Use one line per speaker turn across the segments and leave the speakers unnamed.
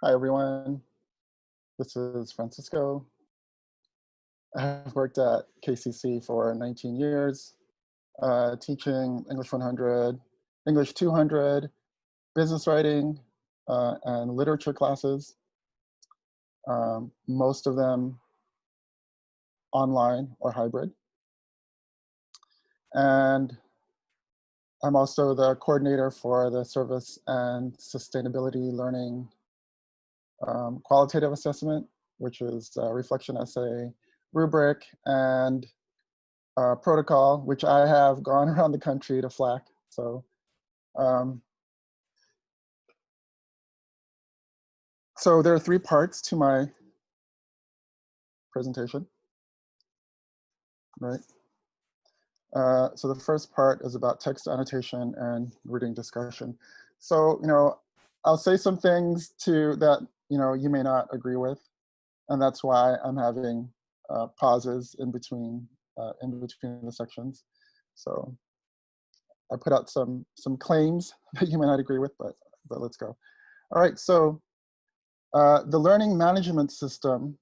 Hi, everyone. This is Francisco. I've worked at KCC for 19 years, teaching English 100, English 200, business writing, and literature classes, most of them online or hybrid. And I'm also the coordinator for the service and sustainability learning qualitative assessment, which is a reflection essay, rubric, and protocol, which I have gone around the country to FLAC. Um, so there are three parts to my presentation, right? So the first part is about text annotation and reading discussion. So, I'll say some things that, you may not agree with, and that's why I'm having pauses in between the sections. So I put out some claims that you may not agree with, but let's go. All right, so the learning management system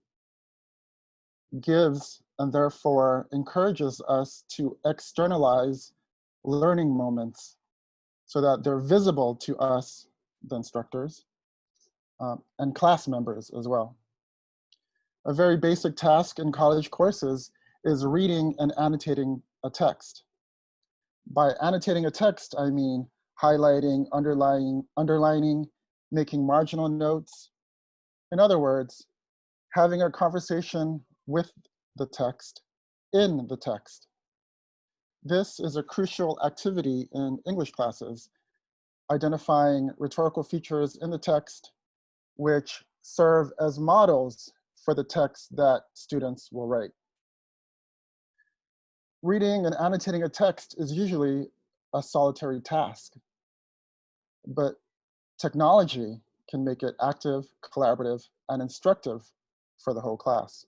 gives and therefore encourages us to externalize learning moments so that they're visible to us, the instructors, and class members as well. A very basic task in college courses is reading and annotating a text. By annotating a text, I mean highlighting, underlining, making marginal notes. In other words, having a conversation with the text, in the text. This is a crucial activity in English classes, identifying rhetorical features in the text which serve as models for the text that students will write. Reading and annotating a text is usually a solitary task, but technology can make it active, collaborative, and instructive for the whole class.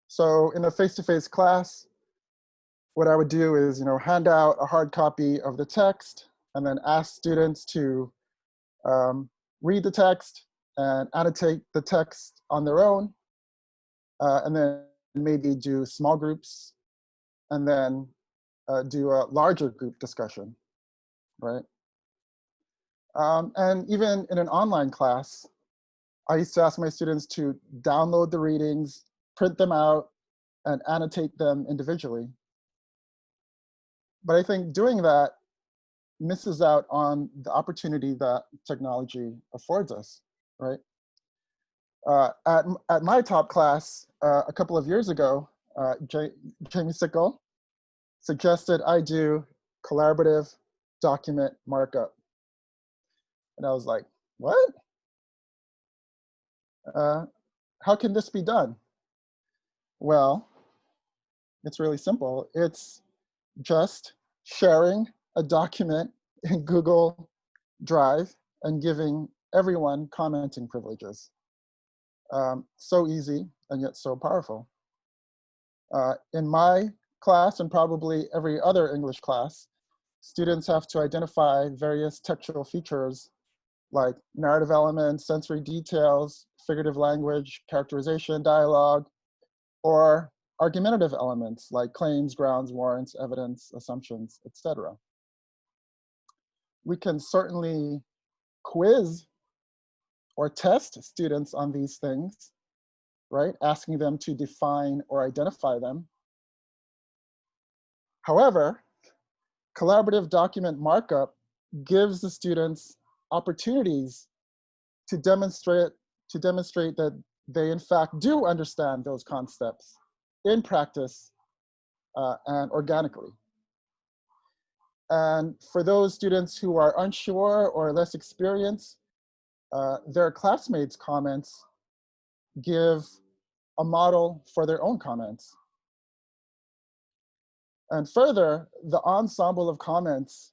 So in a face-to-face class, what I would do is, hand out a hard copy of the text and then ask students to read the text and annotate the text on their own, and then maybe do small groups, and then do a larger group discussion, right? And even in an online class, I used to ask my students to download the readings, print them out, and annotate them individually. But I think doing that misses out on the opportunity that technology affords us, right? At my top class a couple of years ago, Jamie Sickle suggested I do collaborative document markup. And I was like, what? How can this be done? Well, it's really simple. It's just sharing a document in Google Drive and giving everyone commenting privileges. So easy and yet so powerful. In my class and probably every other English class, students have to identify various textual features like narrative elements, sensory details, figurative language, characterization, dialogue, or argumentative elements like claims, grounds, warrants, evidence, assumptions, etc. We can certainly quiz or test students on these things, right? Asking them to define or identify them. However, collaborative document markup gives the students opportunities to demonstrate that they in fact do understand those concepts in practice and organically. And for those students who are unsure or less experienced, their classmates' comments give a model for their own comments. And further, the ensemble of comments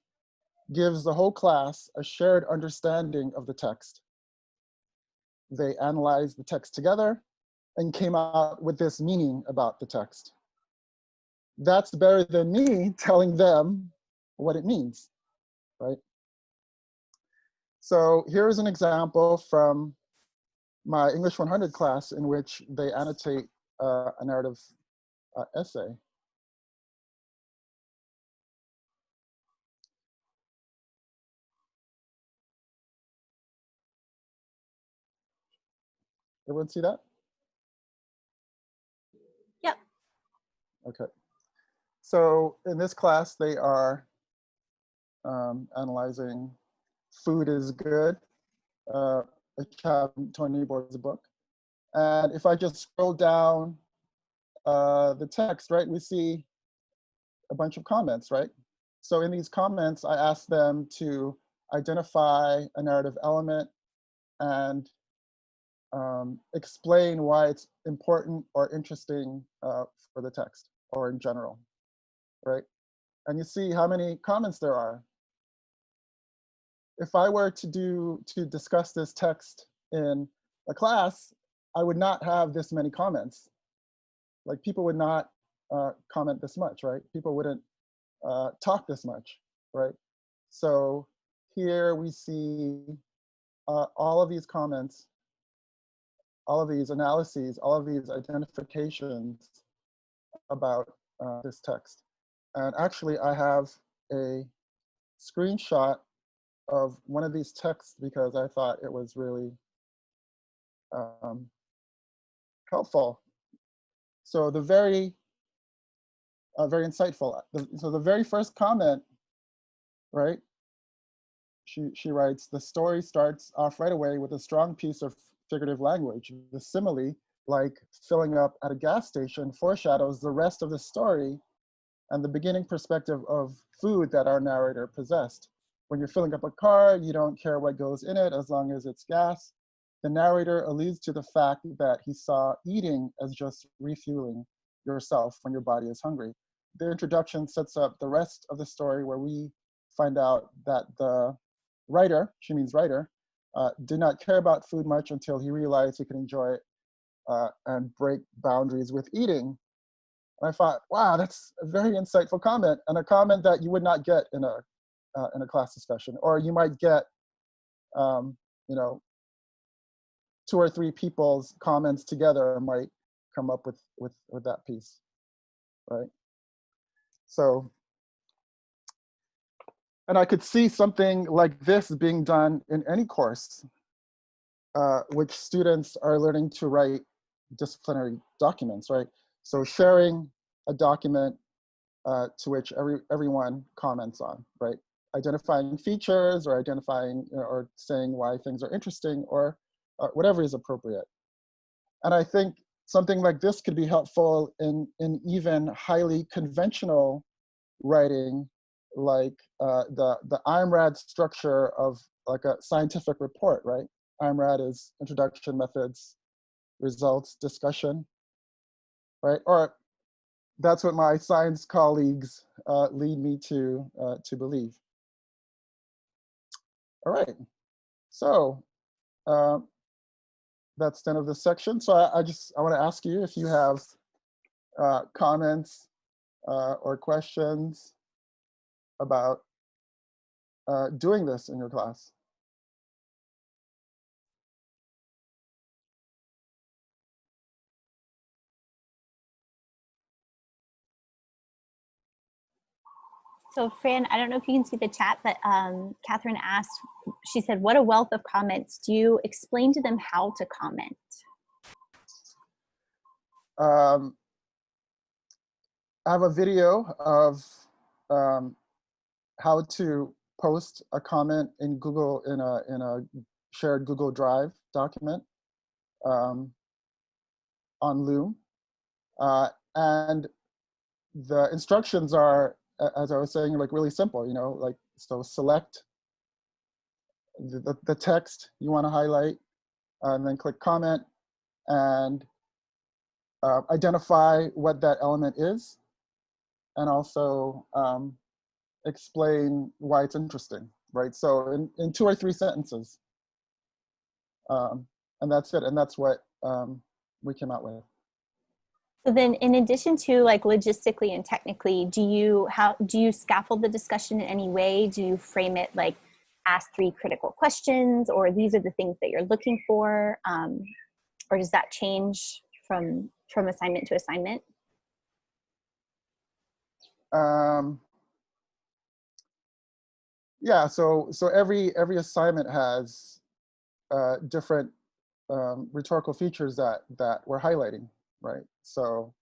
gives the whole class a shared understanding of the text. They analyzed the text together and came out with this meaning about the text. That's better than me telling them what it means, right? So here's an example from my English 100 class in which they annotate a narrative essay. Everyone see that?
Yep.
Okay. So in this class, they are analyzing Food is Good, a chapter from Tony Boyd's book. And if I just scroll down the text, right, we see a bunch of comments, right? So in these comments, I asked them to identify a narrative element and explain why it's important or interesting for the text or in general, right? And you see how many comments there are. If I were to discuss this text in a class, I would not have this many comments. Like people would not comment this much, right? People wouldn't talk this much, right? So here we see all of these comments, all of these analyses, all of these identifications about this text. And actually I have a screenshot of one of these texts because I thought it was really helpful. So the very insightful. So the very first comment, right? She writes, the story starts off right away with a strong piece of figurative language. The simile, like filling up at a gas station, foreshadows the rest of the story and the beginning perspective of food that our narrator possessed. When you're filling up a car, you don't care what goes in it as long as it's gas. The narrator alludes to the fact that he saw eating as just refueling yourself when your body is hungry. The introduction sets up the rest of the story where we find out that the writer, she means writer, did not care about food much until he realized he could enjoy it and break boundaries with eating. And I thought, wow, that's a very insightful comment, and a comment that you would not get in a class discussion, or you might get, you know, 2 or 3 people's comments together might come up with that piece, right? So, and I could see something like this being done in any course, which students are learning to write disciplinary documents, right? So sharing a document to which everyone comments on, right? Identifying features or identifying or saying why things are interesting or whatever is appropriate. And I think something like this could be helpful in even highly conventional writing, like the IMRAD structure of like a scientific report, right? IMRAD is introduction, methods, results, discussion, right? Or that's what my science colleagues lead me to believe. All right, so that's the end of this section. So I want to ask you if you have comments or questions about doing this in your class.
So Fran, I don't know if you can see the chat, but Catherine asked, she said, what a wealth of comments. Do you explain to them how to comment?
I have a video of how to post a comment in Google in a shared Google Drive document on Loom. And the instructions are, as I was saying, like really simple, you know, like, so select the text you want to highlight, and then click comment and identify what that element is, and also explain why it's interesting, right? So in 2 or 3 sentences. And that's it, and that's what we came out with.
So then in addition to like logistically and technically, do you scaffold the discussion in any way? Do you frame it like ask 3 critical questions, or these are the things that you're looking for? Or does that change from assignment to assignment?
Yeah, so every assignment has different rhetorical features that we're highlighting, right? So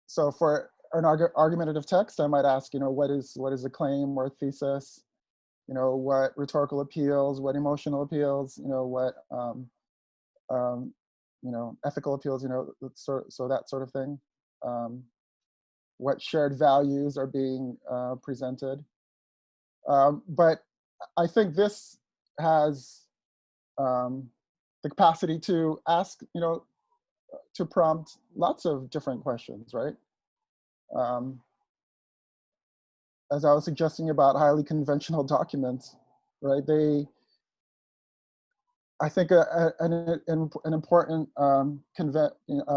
for an argumentative text, I might ask, what is a claim or a thesis? What rhetorical appeals, what emotional appeals, what ethical appeals, so that sort of thing. What shared values are being presented. But I think this has the capacity to ask, to prompt lots of different questions, right? As I was suggesting about highly conventional documents, right? I think an important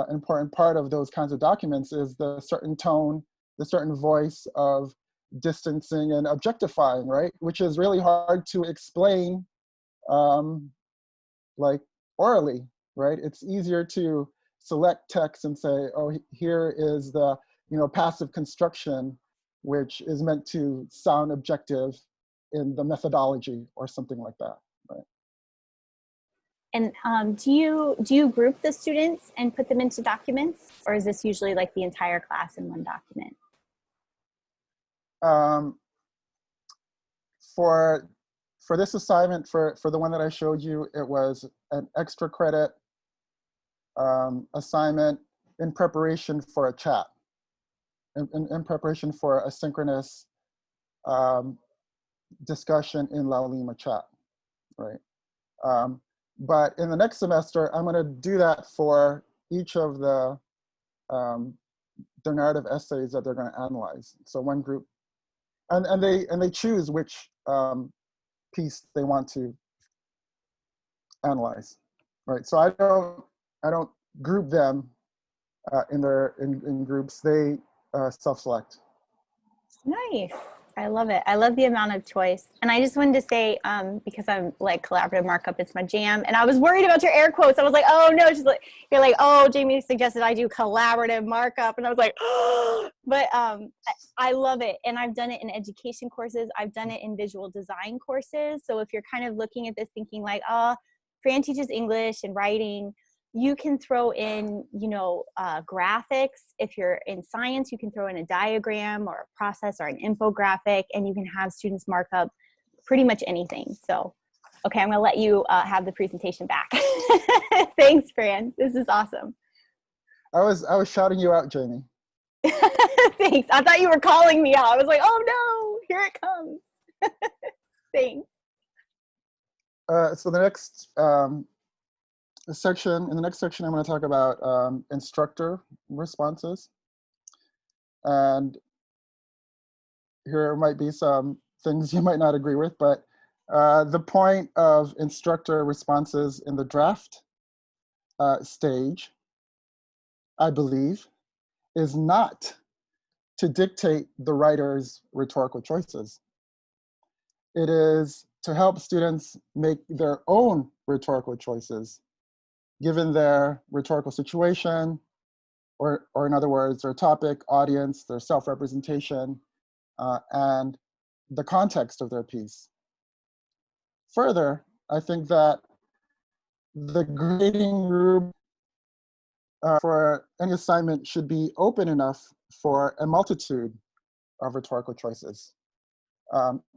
important part of those kinds of documents is the certain tone, the certain voice of distancing and objectifying, right? Which is really hard to explain, like orally, right? It's easier to select text and say, oh, here is the passive construction, which is meant to sound objective in the methodology or something like that, right?
And do you group the students and put them into documents, or is this usually like the entire class in one document?
For this assignment, for the one that I showed you, it was an extra credit assignment in preparation for a chat, in preparation for a synchronous discussion in Laulima chat, right? But in the next semester, I'm going to do that for each of the narrative essays that they're going to analyze. So one group, and they choose which piece they want to analyze, right? So I don't group them in groups. They self-select.
Nice. I love it. I love the amount of choice. And I just wanted to say, because I'm like collaborative markup, it's my jam. And I was worried about your air quotes. I was like, oh no, you're like, oh, Jamie suggested I do collaborative markup. And I was like, oh, but I love it. And I've done it in education courses. I've done it in visual design courses. So if you're kind of looking at this thinking like, oh, Fran teaches English and writing, you can throw in, graphics. If you're in science, you can throw in a diagram or a process or an infographic, and you can have students mark up pretty much anything. So, okay, I'm gonna let you have the presentation back. Thanks, Fran. This is awesome.
I was shouting you out, Jamie.
Thanks. I thought you were calling me out. I was like, oh no, here it comes. Thanks.
So the next in the next section, I'm going to talk about instructor responses. And here might be some things you might not agree with, but the point of instructor responses in the draft stage, I believe, is not to dictate the writer's rhetorical choices. It is to help students make their own rhetorical choices, given their rhetorical situation, or in other words, their topic, audience, their self-representation, and the context of their piece. Further, I think that the grading group for any assignment should be open enough for a multitude of rhetorical choices.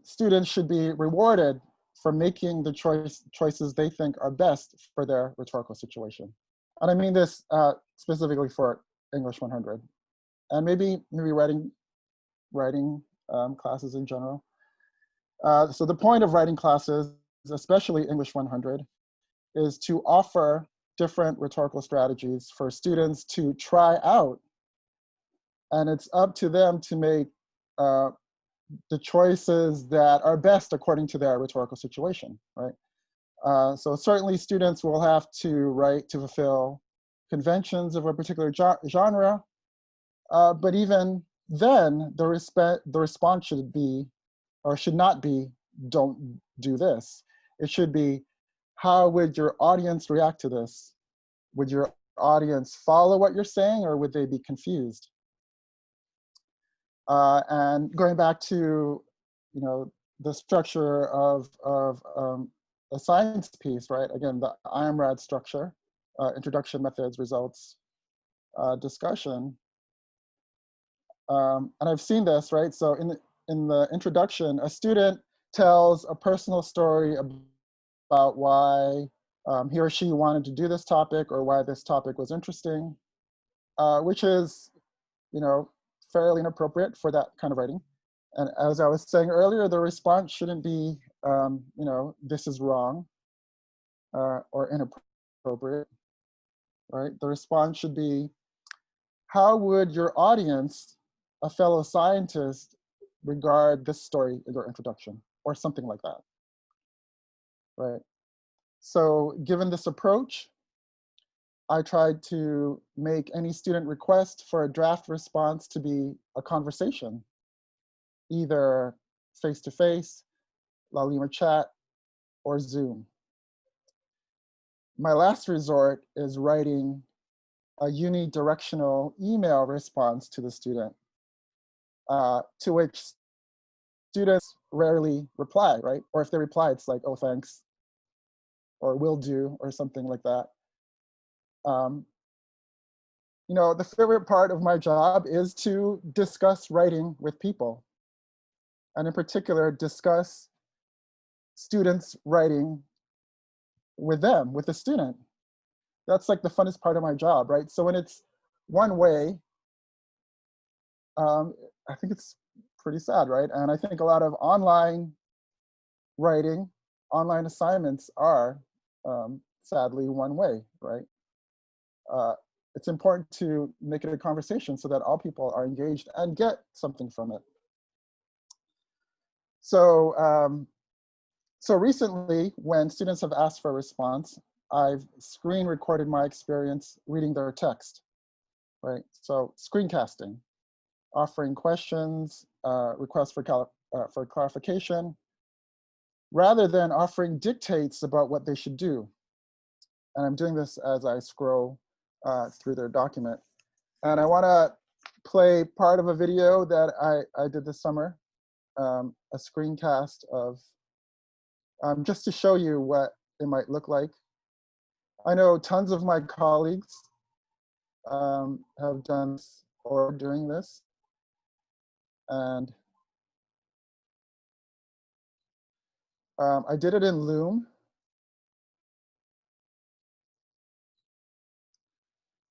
Students should be rewarded for making the choices they think are best for their rhetorical situation. And I mean this specifically for English 100, and maybe writing classes in general. So the point of writing classes, especially English 100, is to offer different rhetorical strategies for students to try out. And it's up to them to make the choices that are best according to their rhetorical situation, right? So certainly students will have to write to fulfill conventions of a particular genre, but even then, the response should be or should not be, don't do this. It should be, how would your audience react to this? Would your audience follow what you're saying, or would they be confused? And going back to, the structure of a science piece, right? Again, the IMRAD structure, introduction, methods, results, discussion. And I've seen this, right? So in the introduction, a student tells a personal story about why he or she wanted to do this topic, or why this topic was interesting, which is, fairly inappropriate for that kind of writing. And as I was saying earlier, the response shouldn't be, this is wrong or inappropriate, right? The response should be, how would your audience, a fellow scientist, regard this story in your introduction, or something like that, right? So given this approach, I tried to make any student request for a draft response to be a conversation, either face-to-face, Lalima chat, or Zoom. My last resort is writing a unidirectional email response to the student, to which students rarely reply, right? Or if they reply, it's like, oh, thanks, or will do, or something like that. The favorite part of my job is to discuss writing with people, and in particular, discuss students writing with them, with the student. That's like the funnest part of my job, right? So when it's one way, I think it's pretty sad, right? And I think a lot of online writing, online assignments are sadly one way, right? It's important to make it a conversation so that all people are engaged and get something from it. So, so recently, when students have asked for a response, I've screen recorded my experience reading their text, right? So screencasting, offering questions, requests for clarification, rather than offering dictates about what they should do. And I'm doing this as I scroll through their document. And I wanna play part of a video that I did this summer, a screencast of, just to show you what it might look like. I know tons of my colleagues have done this or are doing this. And I did it in Loom.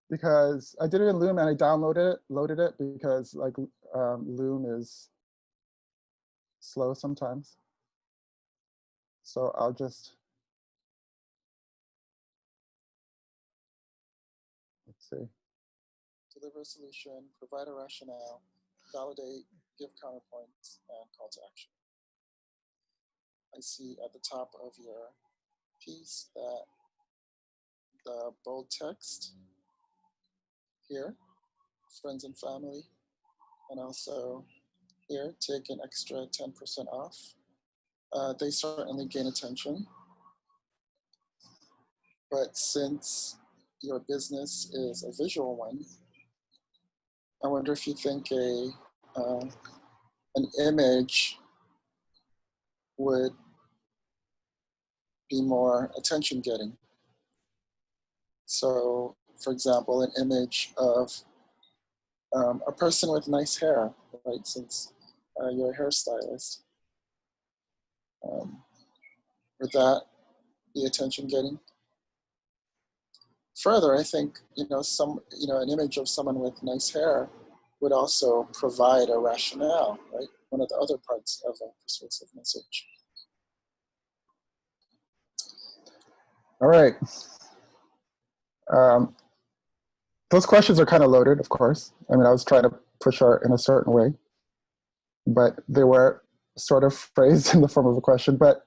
Because I did it in Loom and I loaded it because like Loom is slow sometimes. So I'll just, let's see. Deliver a solution, provide a rationale, validate, give counterpoints, and call to action. I see at the top of your piece that the bold text here, friends and family, and also here, take an extra 10% off. They certainly gain attention. But since your business is a visual one, I wonder if you think an image would be more attention getting. So, for example, an image of a person with nice hair, right? Since you're a hairstylist, would that be attention getting? Further, I think an image of someone with nice hair would also provide a rationale, right? One of the other parts of a persuasive message. All right. Those questions are kind of loaded, of course. I mean, I was trying to push art in a certain way, but they were sort of phrased in the form of a question. But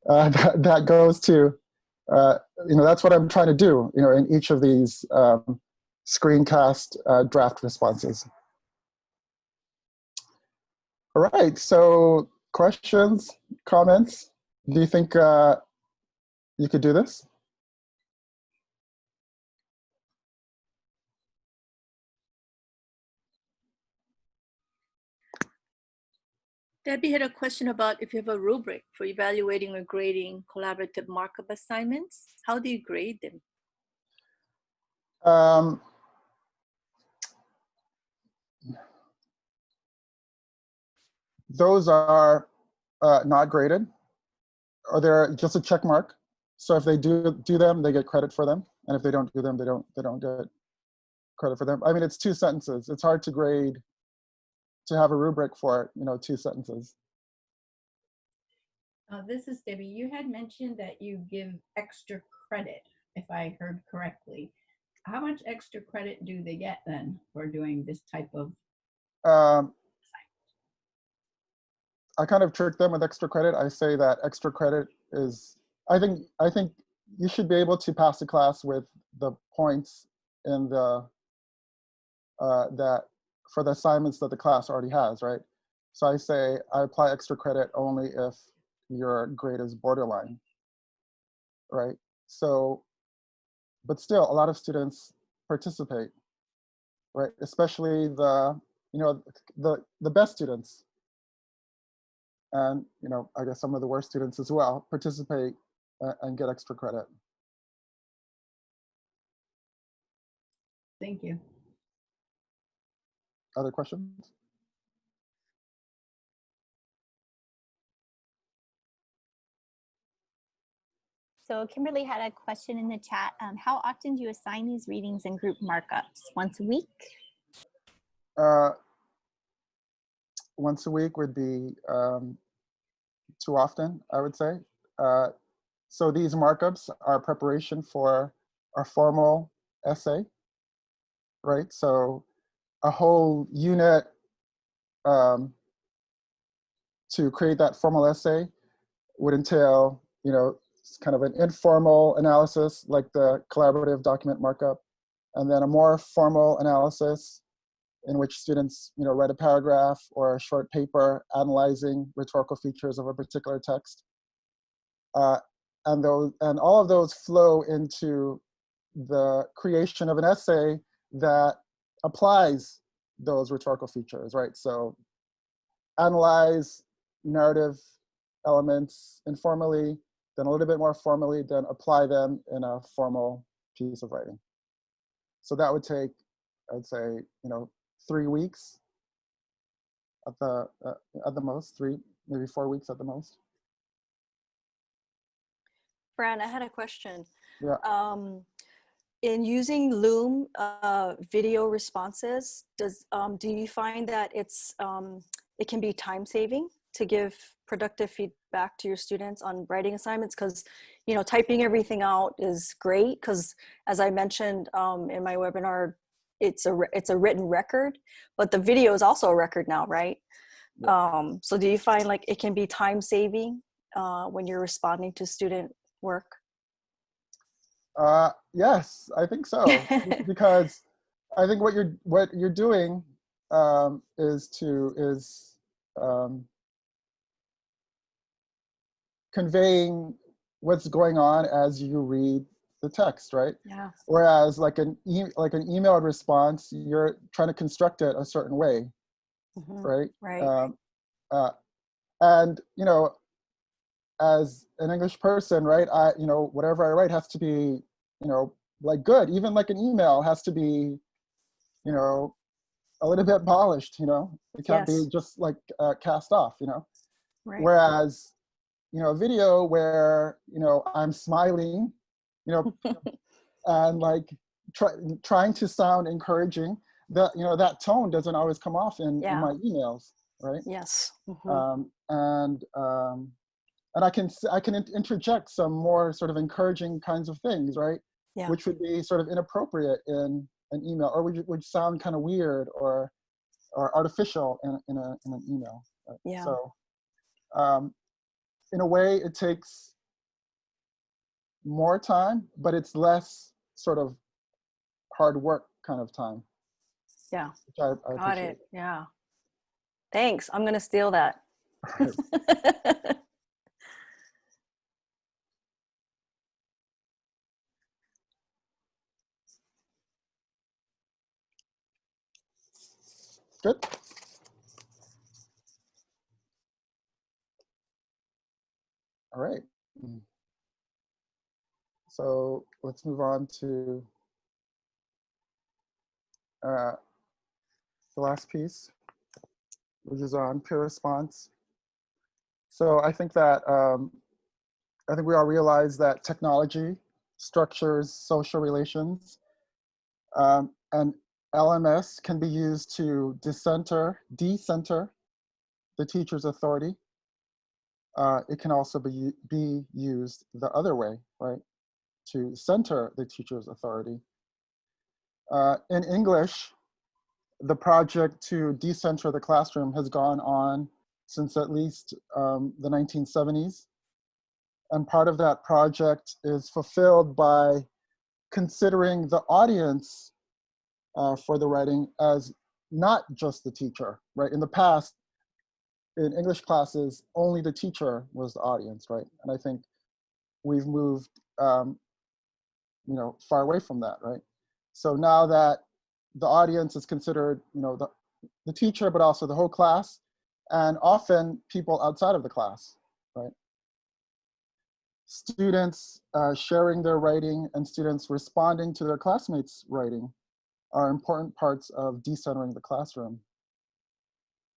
that goes to, that's what I'm trying to do, in each of these screencast draft responses. All right, so Questions, comments? Do you think you could do this?
Debbie had a question about if you have a rubric for evaluating or grading collaborative markup assignments. How do you grade them?
Those are not graded, or they're just a check mark. So if they do them, they get credit for them, and if they don't do them, they don't get credit for them. I mean, it's 2 sentences. It's hard to grade, to have a rubric for, 2 sentences.
This is Debbie. You had mentioned that you give extra credit, if I heard correctly. How much extra credit do they get then for doing this type of?
I kind of trick them with extra credit. I say that extra credit is, I think you should be able to pass the class with the points in the, that for the assignments that the class already has, right? So I say I apply extra credit only if your grade is borderline, right? So, but still a lot of students participate, right? Especially the, the best students. And, I guess some of the worst students as well participate and get extra credit.
Thank you.
Other questions?
So Kimberly had a question in the chat. How often do you assign these readings and group markups? Once a week?
Once a week would be too often, I would say. So these markups are preparation for our formal essay, right? So a whole unit to create that formal essay would entail, kind of an informal analysis like the collaborative document markup, and then a more formal analysis in which students, write a paragraph or a short paper analyzing rhetorical features of a particular text. And all of those flow into the creation of an essay that applies those rhetorical features, right? So analyze narrative elements informally, then a little bit more formally, then apply them in a formal piece of writing. So that would take, I'd say, 3 weeks at the most, 3, maybe 4 weeks at the most.
Fran, I had a question.
Yeah.
In using Loom video responses, do you find that it can be time saving to give productive feedback to your students on writing assignments? Because typing everything out is great, because as I mentioned in my webinar, it's a written record, but the video is also a record now, right? Yeah. So do you find like it can be time saving when you're responding to student work?
Yes, I think so. Because I think what you're doing is conveying what's going on as you read the text, right?
Yeah.
Whereas like an emailed response, you're trying to construct it a certain way, right?
Right.
And as an English person, right, whatever I write has to be, like good. Even like an email has to be, a little bit polished. It can't be just like cast off.
Right.
Whereas, a video where I'm smiling, and like trying to sound encouraging, that tone doesn't always come off in my emails, right?
Yes.
And I can interject some more sort of encouraging kinds of things, right?
Yeah.
Which would be sort of inappropriate in an email, or would sound kind of weird or artificial in an email. Right?
Yeah.
So in a way, it takes more time, but it's less sort of hard work kind of time.
Yeah.
Which I
Got
appreciate.
it. Yeah. Thanks. I'm gonna steal that.
Good. All right. So let's move on to the last piece, which is on peer response. So I think that I think we all realize that technology structures social relations, and LMS can be used to decenter the teacher's authority. It can also be used the other way, right? To center the teacher's authority. In English, the project to decenter the classroom has gone on since at least the 1970s. And part of that project is fulfilled by considering the audience for the writing as not just the teacher, right? In the past, in English classes, only the teacher was the audience, right? And I think we've moved, far away from that, right? So now that the audience is considered, the teacher, but also the whole class, and often people outside of the class, right? Students sharing their writing and students responding to their classmates' writing are important parts of decentering the classroom.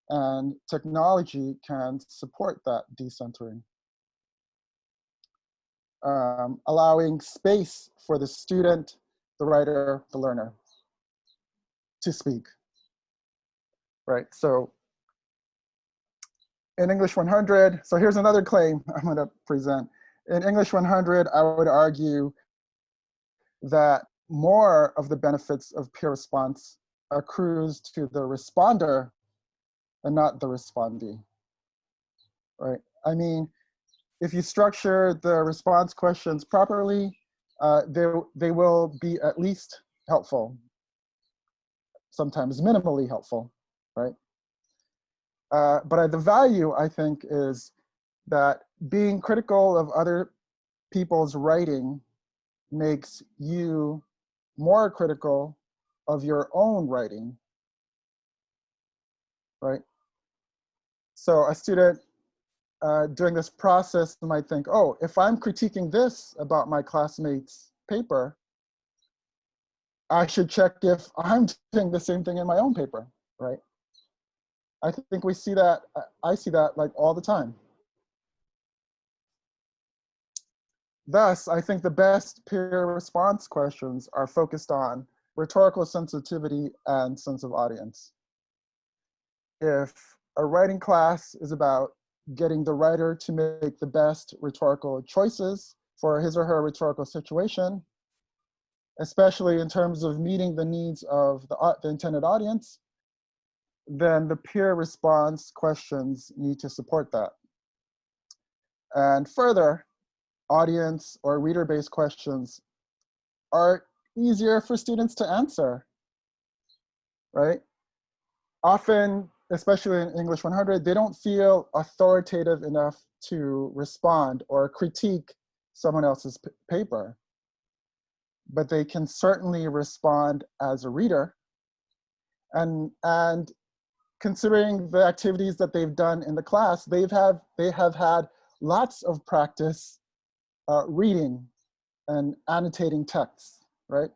And technology can support that decentering. Allowing space for the student, the writer, the learner to speak, right? So in English 100, so here's another claim I'm gonna present. In English 100, I would argue that more of the benefits of peer response accrues to the responder and not the respondee, right? I mean, if you structure the response questions properly, they will be at least helpful, sometimes minimally helpful, right? But the value, I think, is that being critical of other people's writing makes you more critical of your own writing, right? So a student during this process might think, oh, if I'm critiquing this about my classmate's paper, I should check if I'm doing the same thing in my own paper, right? I think we see that, I see that like all the time. Thus, I think the best peer response questions are focused on rhetorical sensitivity and sense of audience. If a writing class is about getting the writer to make the best rhetorical choices for his or her rhetorical situation, especially in terms of meeting the needs of the intended audience, then the peer response questions need to support that. And further, audience or reader-based questions are easier for students to answer, right? Often, especially in English 100, they don't feel authoritative enough to respond or critique someone else's paper, but they can certainly respond as a reader. And considering the activities that they've done in the class, they have had lots of practice reading and annotating texts, right?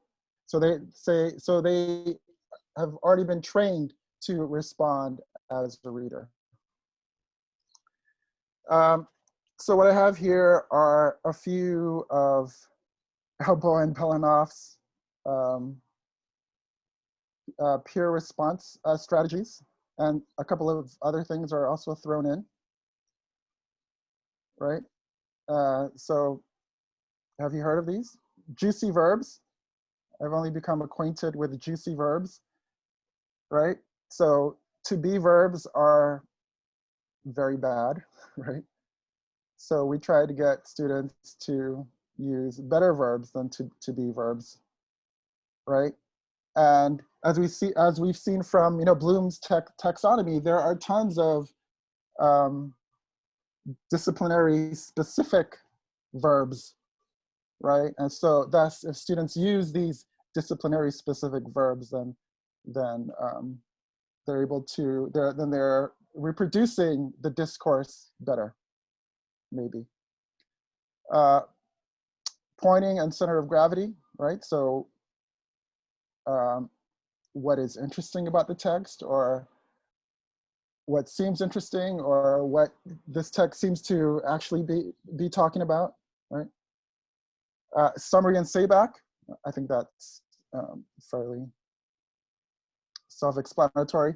So they have already been trained to respond as a reader. So what I have here are a few of Elbow and Pelanoff's peer response strategies, and a couple of other things are also thrown in, right? So have you heard of these? Juicy verbs. I've only become acquainted with juicy verbs, right? So to be verbs are very bad, right? So we try to get students to use better verbs than to be verbs, right? And as we've seen from Bloom's taxonomy, there are tons of um, disciplinary specific verbs, right? And so that's, if students use these disciplinary specific verbs, then they're able to, they're reproducing the discourse better, maybe. Pointing and center of gravity, right? So what is interesting about the text, or what seems interesting, or what this text seems to actually be talking about, right? Summary and sayback, I think that's fairly self-explanatory.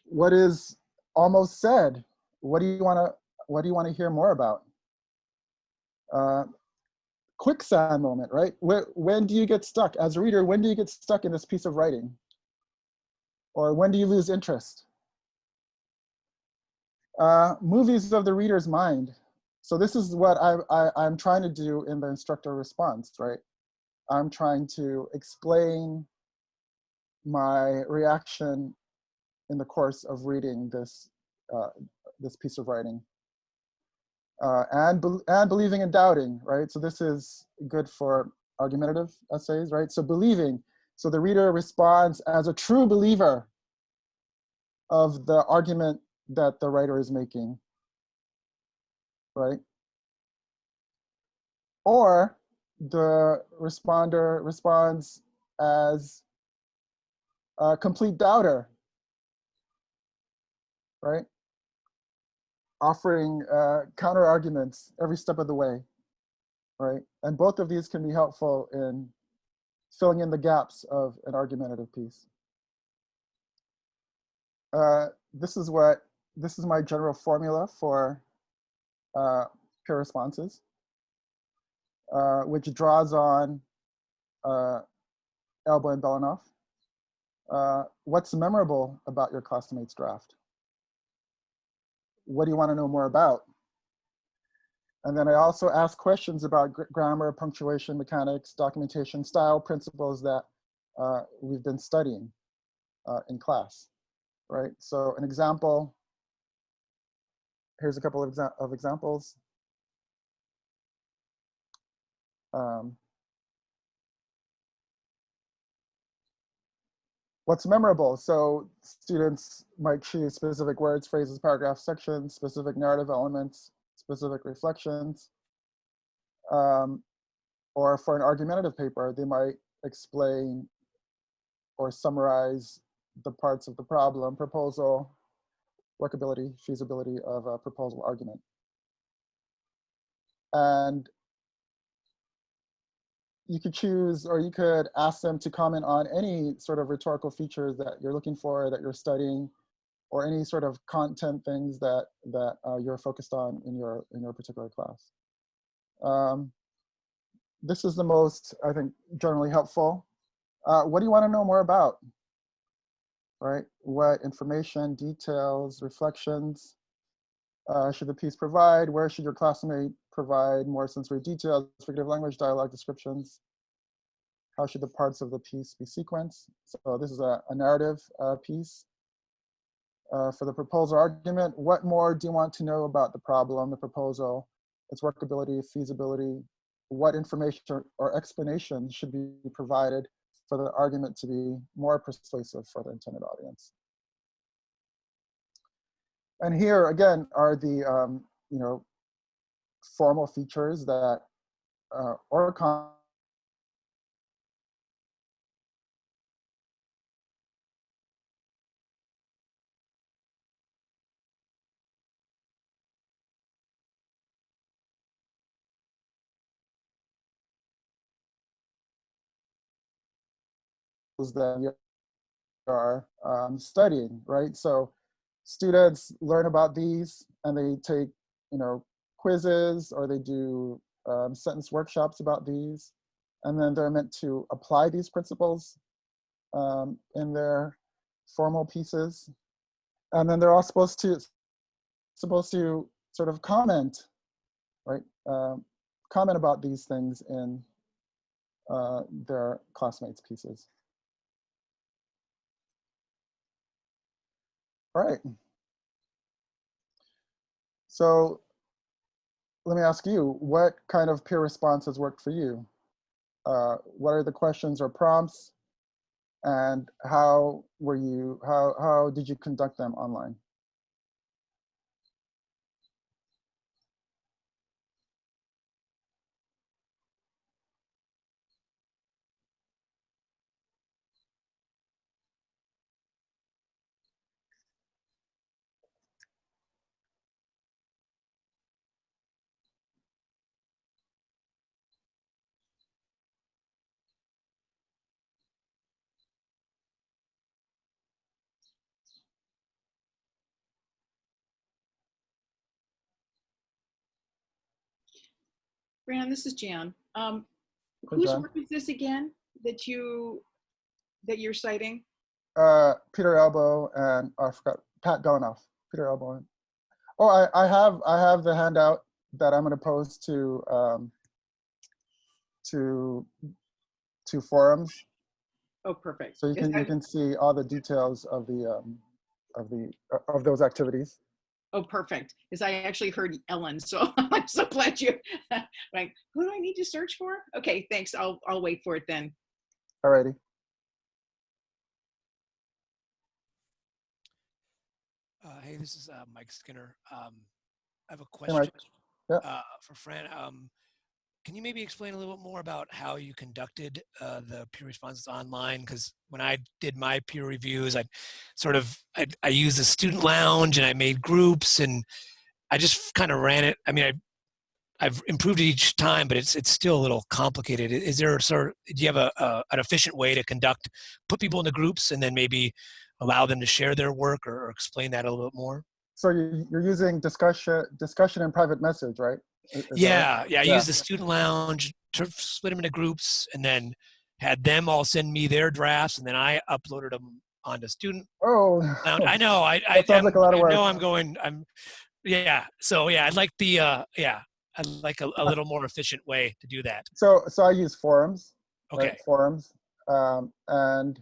What is almost said? What do you want to hear more about? Quicksand moment, right? When do you get stuck as a reader? When do you get stuck in this piece of writing? Or when do you lose interest? Movies of the reader's mind. So this is what I'm trying to do in the instructor response, right? I'm trying to explain my reaction in the course of reading this piece of writing. And believing and doubting, right? So this is good for argumentative essays, right? So believing, so the reader responds as a true believer of the argument that the writer is making, right? Or the responder responds as a complete doubter, right? Offering counter arguments every step of the way, right? And both of these can be helpful in filling in the gaps of an argumentative piece. This is my general formula for peer responses, which draws on Elba and Belanoff. What's memorable about your classmates' draft? What do you want to know more about? And then I also ask questions about grammar, punctuation, mechanics, documentation, style, principles that we've been studying in class, right? So an example, here's a couple of examples. What's memorable? So students might choose specific words, phrases, paragraphs, sections, specific narrative elements, specific reflections. Or for an argumentative paper, they might explain or summarize the parts of the problem, proposal, workability, feasibility of a proposal argument. And you could choose, or you could ask them to comment on any sort of rhetorical features that you're looking for, that you're studying, or any sort of content things that you're focused on in your particular class. This is the most, I think, generally helpful. What do you want to know more about? Right? What information, details, reflections should the piece provide? Where should your classmate provide more sensory details, figurative language, dialogue, descriptions? How should the parts of the piece be sequenced? So this is a narrative piece. For the proposal argument, what more do you want to know about the problem, the proposal, its workability, feasibility? What information or explanation should be provided for the argument to be more persuasive for the intended audience? And here again are the formal features that or that you are studying, right? So students learn about these and they take, quizzes, or they do sentence workshops about these. And then they're meant to apply these principles in their formal pieces. And then they're all supposed to sort of comment, right? Comment about these things in their classmates' pieces. All right. So let me ask you, what kind of peer responses worked for you? What are the questions or prompts, and how did you conduct them online?
Fran, this is Jan.
Hey,
Whose
John.
work is this again that you're citing?
Peter Elbow and I forgot Pat Galanoff. Peter Elbow. Oh, I have the handout that I'm going to post to forums,
Oh, perfect.
so you can see all the details of those activities.
Oh, perfect. Because I actually heard Ellen, so I'm so glad you. Like, who do I need to search for? Okay, thanks. I'll wait for it then.
Alrighty.
Hey, this is Mike Skinner. I have a
Hey, Mike.
question
Yeah.
for Fran. Can you maybe explain a little bit more about how you conducted the peer responses online? Because when I did my peer reviews, I used the student lounge and I made groups and I just kind of ran it. I mean, I've improved it each time, but it's still a little complicated. Is there do you have an efficient way to put people into groups and then maybe allow them to share their work or explain that a little bit more?
So you're using discussion and private message, right? Is that right?
Yeah. I used the student lounge to split them into groups and then had them all send me their drafts and then I uploaded them onto student
Oh,
lounge. I know.
that sounds like a lot of work.
I know yeah. So yeah, I'd like a little more efficient way to do that.
So I use forums.
Okay.
Right? Forums, and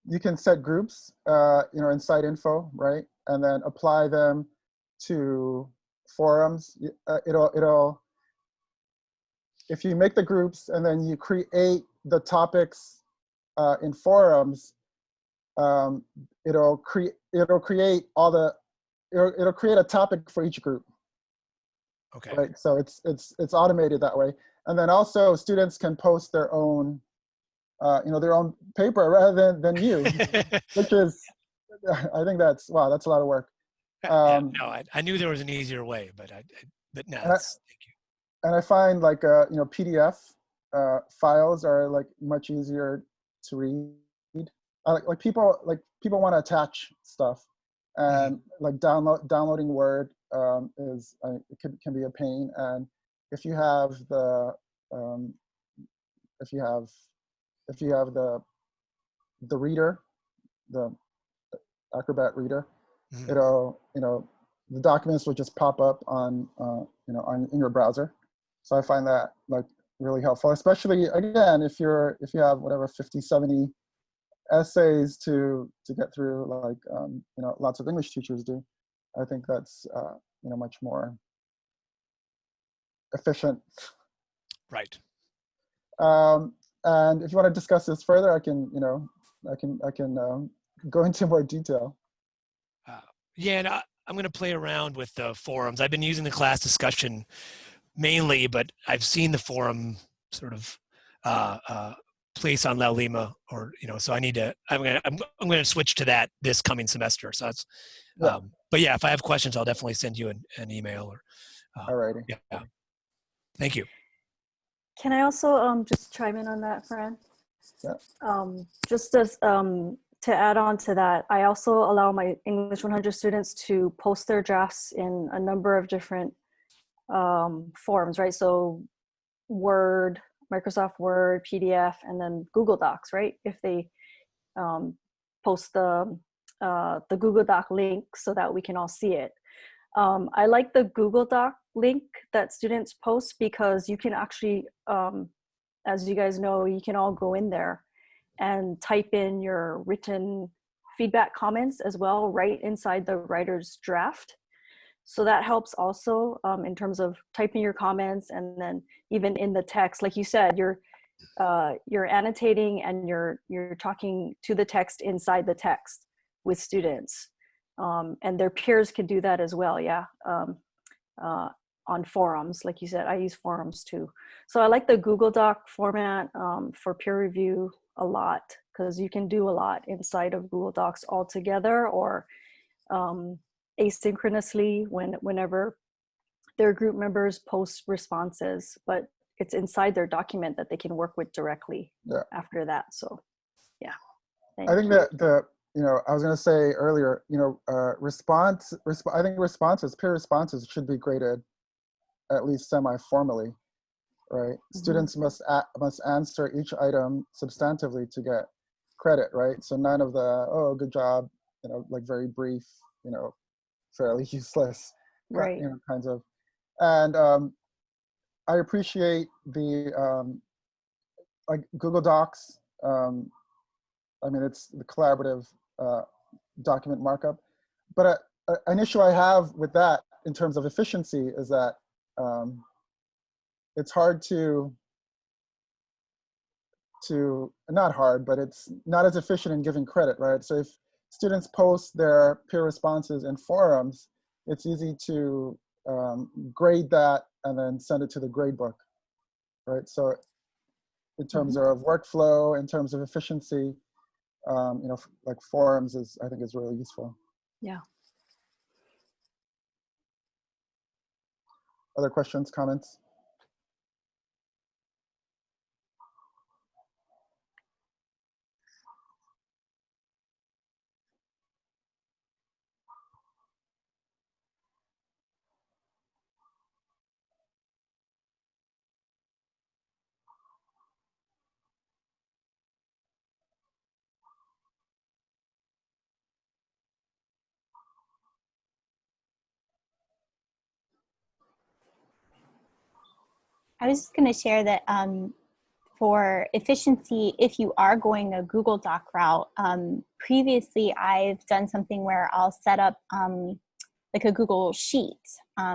you can set groups, in site info, right, and then apply them to forums. If you make the groups and then you create the topics in forums, it'll create a topic for each group.
Okay.
Right. So it's automated that way, and then also students can post their own, their own paper rather than you, which is, I think that's a lot of work.
No, I knew there was an easier way, but no, thank you.
And I find like PDF files are like much easier to read. Like people want to attach stuff, and like downloading Word it can be a pain. And if you have the reader, the Acrobat Reader, it'll the documents will just pop up on in your browser. So I find that like really helpful, especially again if you have whatever 50, 70 essays to get through, like lots of English teachers do. I think that's much more efficient.
Right.
And if you want to discuss this further, I can go into more detail.
Yeah, and I'm going to play around with the forums. I've been using the class discussion mainly, but I've seen the forum sort of place on Laulima, or so I need to. I'm going to switch to that this coming semester. So that's.
Yeah.
But yeah, if I have questions, I'll definitely send you an email or.
Alrighty.
Yeah. Thank you.
Can I also just chime in on that, Fran?
Yeah.
Just as to add on to that, I also allow my English 100 students to post their drafts in a number of different forms, right? So Word, Microsoft Word, PDF, and then Google Docs, right? If they post the Google Doc link so that we can all see it. I like the Google Doc link that students post because you can actually, as you guys know, you can all go in there and type in your written feedback comments as well right inside the writer's draft. So that helps also in terms of typing your comments, and then even in the text, like you said, you're annotating and you're talking to the text inside the text with students, and their peers can do that as well. Yeah, on forums, like you said, I use forums too. So I like the Google Doc format for peer review a lot, because you can do a lot inside of Google Docs all together, or asynchronously whenever their group members post responses, but it's inside their document that they can work with directly after that. So yeah.
I think that I was going to say earlier, I think peer responses should be graded at least semi-formally, right? Students must answer each item substantively to get credit, right? So none of the, oh, good job, like very brief, fairly useless,
right?
Kinds of. And I appreciate the like Google Docs. I mean, it's the collaborative document markup. But an issue I have with that in terms of efficiency is that it's hard not hard, but it's not as efficient in giving credit, right? So if students post their peer responses in forums, it's easy to grade that and then send it to the gradebook, right? So in terms of workflow, in terms of efficiency, like forums I think is really useful.
Yeah.
Other questions, comments?
I was just going to share that for efficiency, if you are going a Google Doc route, previously I've done something where I'll set up like a Google Sheet.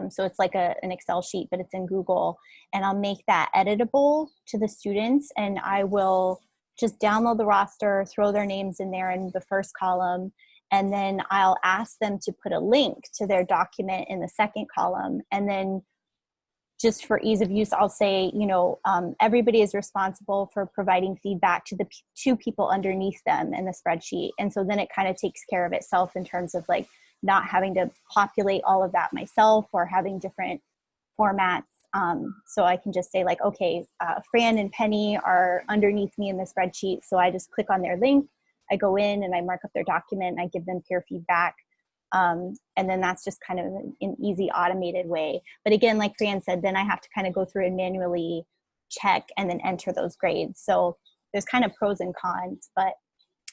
So it's like an Excel sheet, but it's in Google, and I'll make that editable to the students, and I will just download the roster, throw their names in there in the first column, and then I'll ask them to put a link to their document in the second column. And then just for ease of use, I'll say, everybody is responsible for providing feedback to the two people underneath them in the spreadsheet. And so then it kind of takes care of itself in terms of like not having to populate all of that myself or having different formats. So I can just say like, okay, Fran and Penny are underneath me in the spreadsheet. So I just click on their link, I go in and I mark up their document and I give them peer feedback. And then that's just kind of an easy automated way. But again, like Fran said, then I have to kind of go through and manually check and then enter those grades. So there's kind of pros and cons, but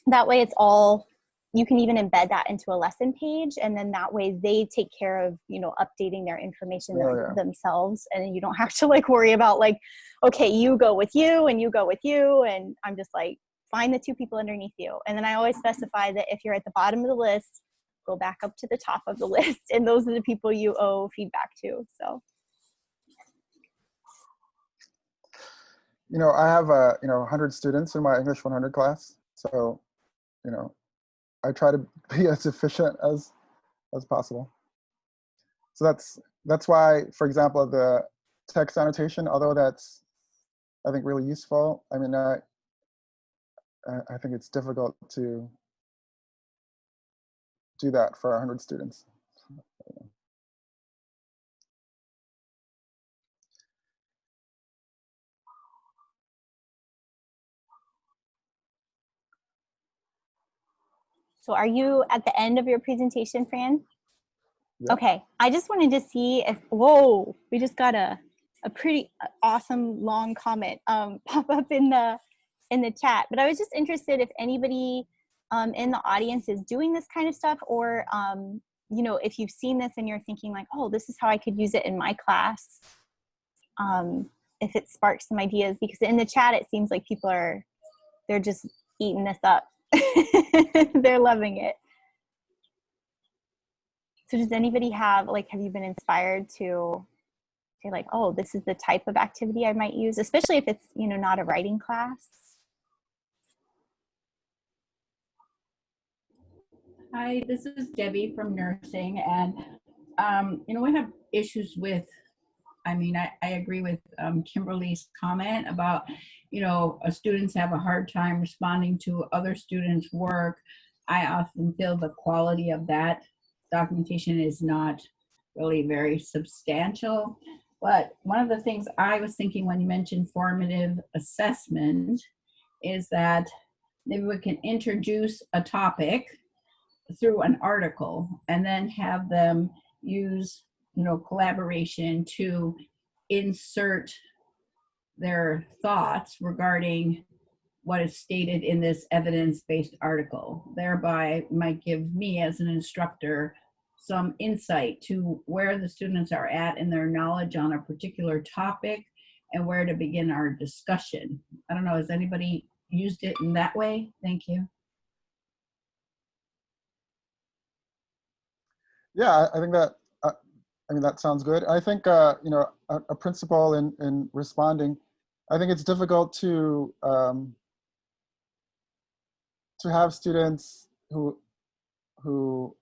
that way it's all, you can even embed that into a lesson page. And then that way they take care of, updating their information themselves. And you don't have to like worry about like, okay, you go with you and you go with you. And I'm just like, find the two people underneath you. And then I always specify that if you're at the bottom of the list, go back up to the top of the list, and those are the people you owe feedback to. So,
I have 100 students in my English 100 class, so I try to be as efficient as possible. So that's why, for example, the text annotation, although that's I think really useful, I mean I think it's difficult to do that for 100 students.
so are you at the end of your presentation, Fran?
Yeah.
Okay, I just wanted to see if, whoa, we just got a pretty awesome long comment pop up in the chat. But I was just interested if anybody in the audience is doing this kind of stuff, or if you've seen this and you're thinking like, oh, this is how I could use it in my class. If it sparks some ideas, because in the chat it seems like people they're just eating this up. They're loving it. So does anybody have, like, have you been inspired to say like, oh, this is the type of activity I might use, especially if it's, you know, not a writing class?
Hi, this is Debbie from nursing, and we have issues with. I mean, I agree with Kimberly's comment about, students have a hard time responding to other students' work. I often feel the quality of that documentation is not really very substantial. But one of the things I was thinking when you mentioned formative assessment is that maybe we can introduce a topic through an article and then have them use collaboration to insert their thoughts regarding what is stated in this evidence-based article. Thereby might give me as an instructor some insight to where the students are at in their knowledge on a particular topic and where to begin our discussion. I don't know, has anybody used it in that way? Thank you.
Yeah, I think that, that sounds good. I think, a principal in responding, I think it's difficult to have students who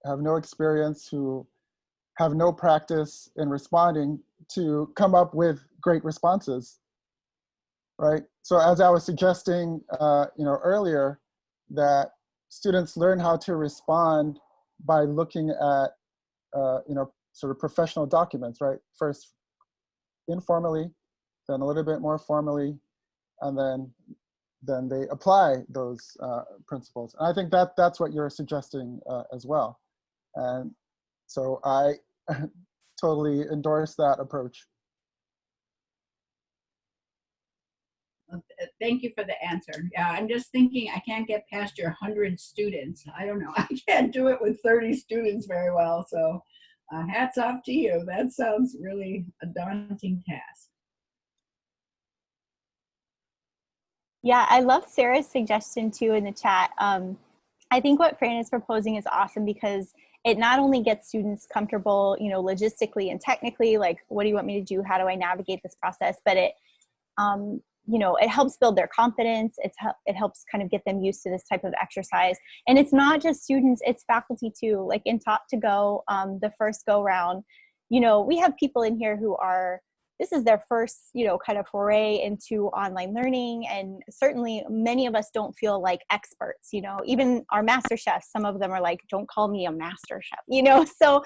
have no experience, who have no practice in responding, to come up with great responses, right? So as I was suggesting, earlier, that students learn how to respond by looking at, sort of professional documents, right? First informally, then a little bit more formally, and then they apply those principles. And I think that's what you're suggesting as well. And so I totally endorse that approach.
Thank you for the answer. Yeah, I'm just thinking I can't get past your 100 students. I don't know. I can't do it with 30 students very well. So hats off to you. That sounds really a daunting task.
Yeah, I love Sarah's suggestion too in the chat. I think what Fran is proposing is awesome because it not only gets students comfortable, logistically and technically, like, what do you want me to do? How do I navigate this process? But it, it helps build their confidence. It helps kind of get them used to this type of exercise. And it's not just students, it's faculty too. Like in Taught to Go, the first go round, we have people in here who this is their first, kind of foray into online learning. And certainly many of us don't feel like experts, even our master chefs, some of them are like, don't call me a master chef, so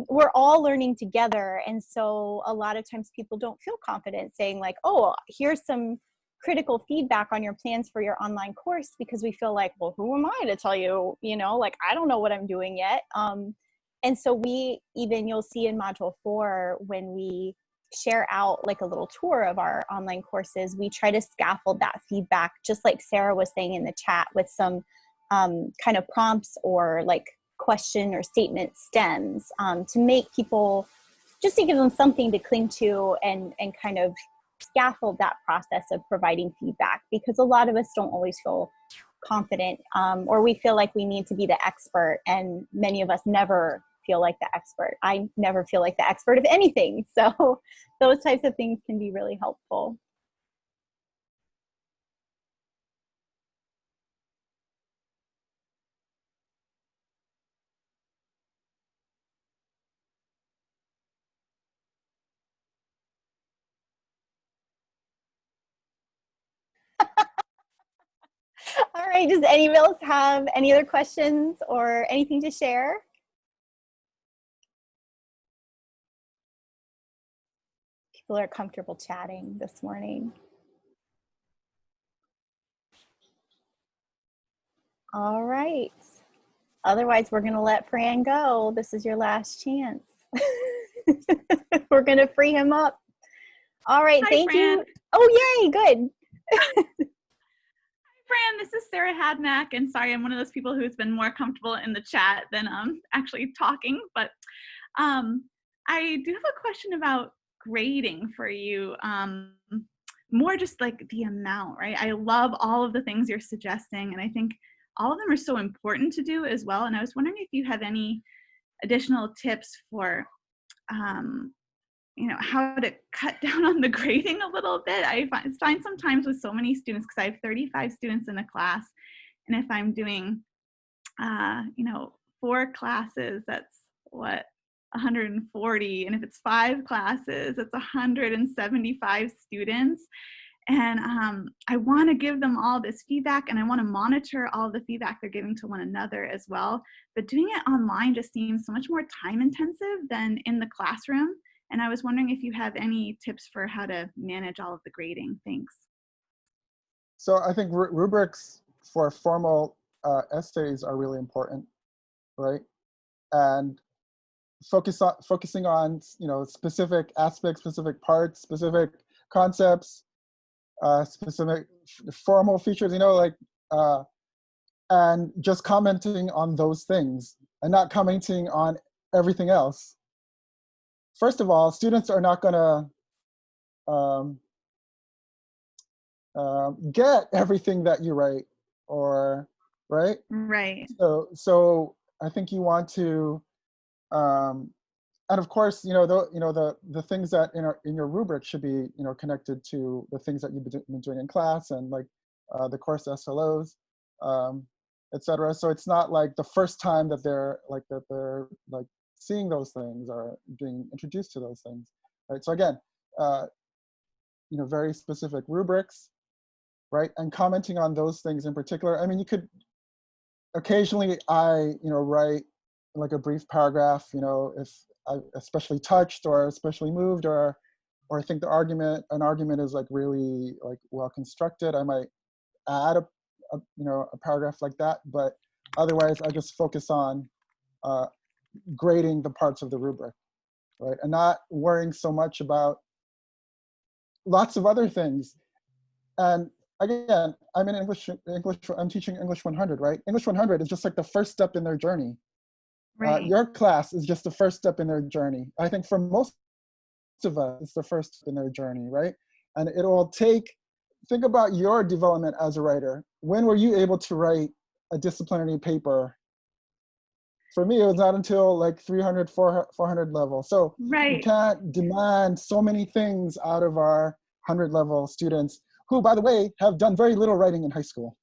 we're all learning together. And so a lot of times people don't feel confident saying like, oh, here's some critical feedback on your plans for your online course, because we feel like, well, who am I to tell you, like, I don't know what I'm doing yet. And so you'll see in module 4, when we share out like a little tour of our online courses, we try to scaffold that feedback, just like Sarah was saying in the chat, with some kind of prompts or like question or statement stems to make people, just to give them something to cling to and kind of scaffold that process of providing feedback, because a lot of us don't always feel confident or we feel like we need to be the expert, and many of us never feel like the expert. I never feel like the expert of anything. So those types of things can be really helpful. All right, does anybody else have any other questions or anything to share? People are comfortable chatting this morning. All right. Otherwise, we're going to let Fran go. This is your last chance. We're going to free him up. All right.
Hi,
thank
Fran.
you. Oh, yay. Good.
Fran, this is Sarah Hadmack, and sorry, I'm one of those people who's been more comfortable in the chat than actually talking, but I do have a question about grading for you, more just like the amount, right? I love all of the things you're suggesting, and I think all of them are so important to do as well, and I was wondering if you have any additional tips for, how to cut down on the grading a little bit. I find sometimes with so many students, because I have 35 students in a class, and if I'm doing, 4 classes, that's what, 140, and if it's 5 classes, it's 175 students. And I want to give them all this feedback, and I want to monitor all the feedback they're giving to one another as well. But doing it online just seems so much more time intensive than in the classroom. And I was wondering if you have any tips for how to manage all of the grading. Thanks.
So I think rubrics for formal essays are really important, right? And focusing on specific aspects, specific parts, specific concepts, specific formal features, and just commenting on those things and not commenting on everything else. First of all, students are not going to get everything that you write, right?
Right.
So I think you want to, and of course, the things that in your rubric should be connected to the things that you've been doing in class, and like the course SLOs, etc. So it's not like the first time that they're seeing those things or being introduced to those things, right? So again, very specific rubrics, right? And commenting on those things in particular. I mean, you could occasionally write like a brief paragraph, if I especially touched or especially moved, or I think an argument is like really like well constructed, I might add a paragraph like that. But otherwise, I just focus on grading the parts of the rubric, right? And not worrying so much about lots of other things. And again, I'm in English, I'm teaching English 100, right? English 100 is just like the first step in their journey.
Right.
Your class is just the first step in their journey. I think for most of us, it's the first step in their journey, right? And it will think about your development as a writer. When were you able to write a disciplinary paper? For me, it was not until like 300, 400 level. So
Right.
You can't demand so many things out of our 100 level students, who, by the way, have done very little writing in high school.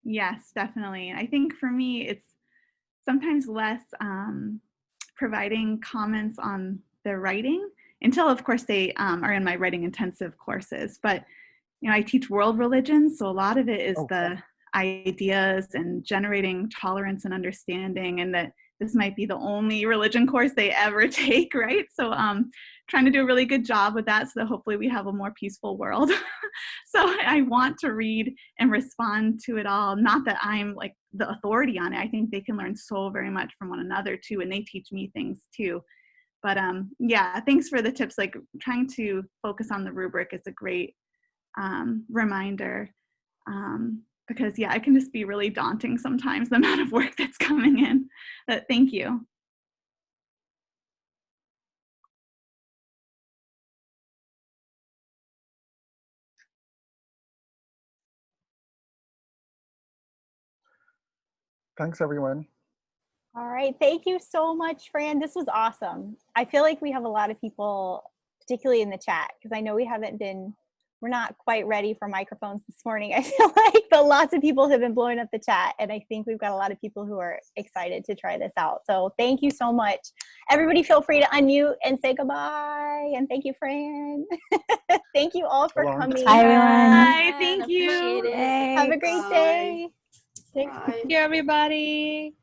Yes, definitely. I think for me, it's sometimes less providing comments on their writing until, of course, they are in my writing intensive courses. But, I teach world religions, so a lot of it is the ideas and generating tolerance and understanding, and that this might be the only religion course they ever take, right? So trying to do a really good job with that so that hopefully we have a more peaceful world. So I want to read and respond to it all. Not that I'm like the authority on it. I think they can learn so very much from one another too, and they teach me things too. But yeah, thanks for the tips. Like trying to focus on the rubric is a great reminder. Because yeah, it can just be really daunting sometimes, the amount of work that's coming in. But thank you.
Thanks, everyone.
All right. Thank you so much, Fran. This was awesome. I feel like we have a lot of people, particularly in the chat, because I know we're not quite ready for microphones this morning, I feel like, but lots of people have been blowing up the chat. And I think we've got a lot of people who are excited to try this out. So thank you so much. Everybody feel free to unmute and say goodbye. And thank you, Fran. Thank you all for coming.
Bye, everyone.
Bye. Thank you.
Appreciate it.
Have a great day.
Thank you, everybody.